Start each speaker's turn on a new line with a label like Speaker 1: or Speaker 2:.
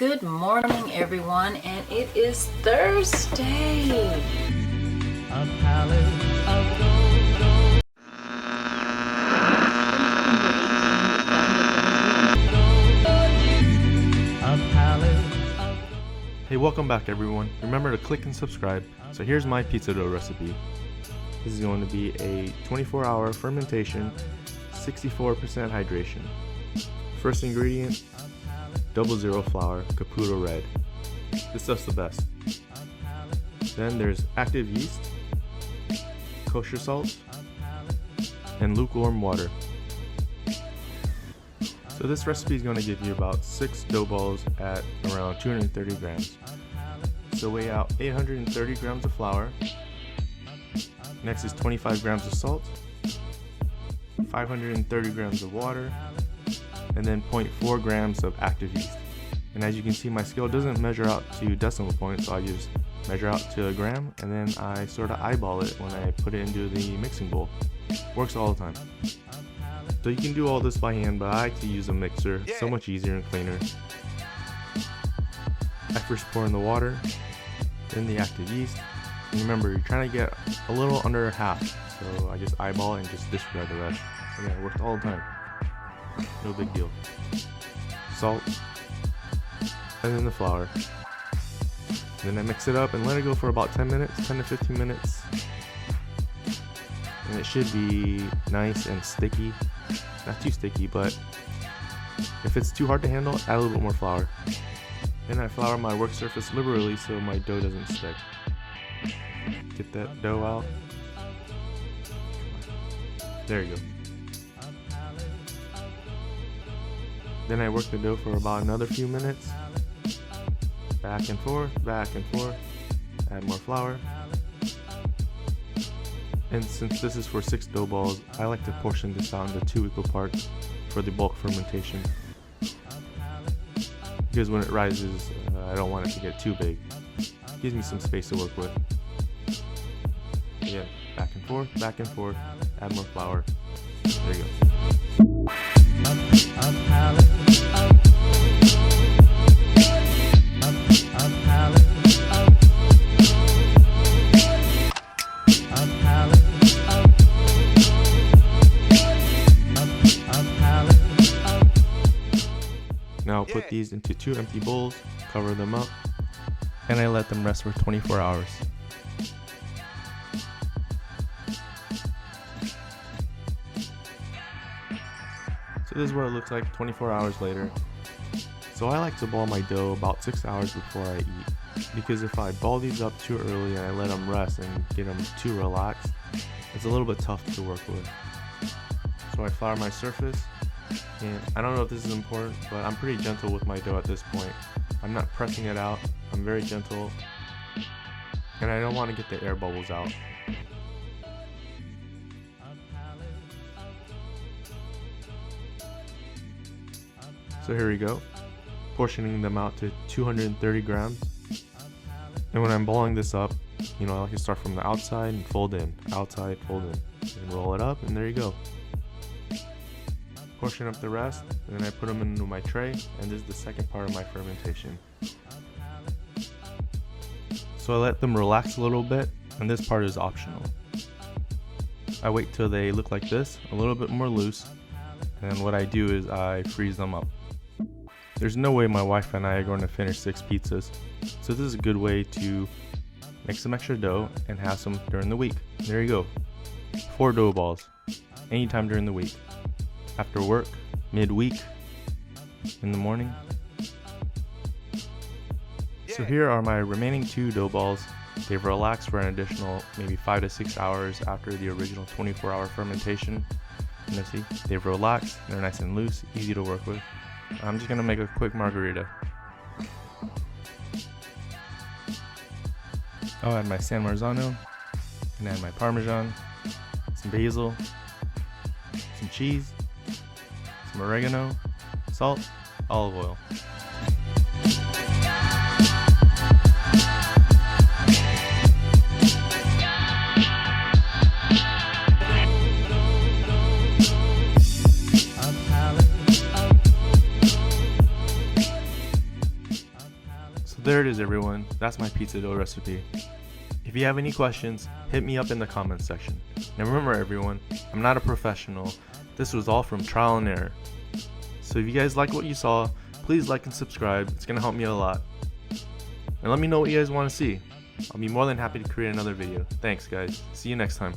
Speaker 1: Good morning, everyone, and it is Thursday.
Speaker 2: A palette of gold. A palette of...
Speaker 3: Hey, welcome back everyone. Remember to click and subscribe. So here's my pizza dough recipe. This is going to be a 24-hour fermentation, 64% hydration. First ingredient, 00 flour, Caputo red. This stuff's the best. Then there's active yeast, kosher salt, and lukewarm water. So this recipe is going to give you about 6 dough balls at around 230 grams. So weigh out 830 grams of flour. Next is 25 grams of salt, 530 grams of water, and then 0.4 grams of active yeast. And as you can see, my scale doesn't measure out to decimal points, so I just measure out to a gram, and then I sort of eyeball it when I put it into the mixing bowl. Works all the time. So you can do all this by hand, but I like to use a mixer. So much easier and cleaner. I first pour in the water, then the active yeast. And remember, you're trying to get a little under half, so I just eyeball it and just disregard the rest. And yeah, it worked all the time. No big deal. Salt, and then the flour. Then I mix it up and let it go for about 10 minutes, 10 to 15 minutes. And it should be nice and sticky. Not too sticky, but if it's too hard to handle, add a little bit more flour. Then I flour my work surface liberally so my dough doesn't stick. Get that dough out. There you go. Then I work the dough for about another few minutes. Back and forth, add more flour. And since this is for 6 dough balls, I like to portion this out into 2 equal parts for the bulk fermentation. Because when it rises, I don't want it to get too big. It gives me some space to work with. Again, back and forth, add more flour. There you go. Now I'll put these into 2 empty bowls, cover them up, and I let them rest for 24 hours. So this is what it looks like 24 hours later. So I like to ball my dough about 6 hours before I eat, because if I ball these up too early and I let them rest and get them too relaxed, it's a little bit tough to work with. So I flour my surface, and I don't know if this is important, but I'm pretty gentle with my dough at this point. I'm not pressing it out, I'm very gentle, and I don't want to get the air bubbles out. So here we go, portioning them out to 230 grams. And when I'm balling this up, I like to start from the outside and fold in, outside, fold in, and roll it up, and there you go. Portion up the rest, and then I put them into my tray, and this is the second part of my fermentation. So I let them relax a little bit, and this part is optional. I wait till they look like this, a little bit more loose, and what I do is I freeze them up. There's no way my wife and I are going to finish 6 pizzas, so this is a good way to make some extra dough and have some during the week. There you go, 4 dough balls, anytime during the week. After work, midweek, in the morning. So here are my remaining 2 dough balls. They've relaxed for an additional maybe 5 to 6 hours after the original 24-hour fermentation. And you see, they've relaxed, they're nice and loose, easy to work with. I'm just gonna make a quick margarita. I'll add my San Marzano, and add my Parmesan, some basil, some cheese, some oregano, salt, olive oil. So there it is, everyone. That's my pizza dough recipe. If you have any questions, hit me up in the comments section. And remember, everyone, I'm not a professional. This was all from trial and error. So if you guys like what you saw, please like and subscribe. It's going to help me a lot. And let me know what you guys want to see. I'll be more than happy to create another video. Thanks, guys. See you next time.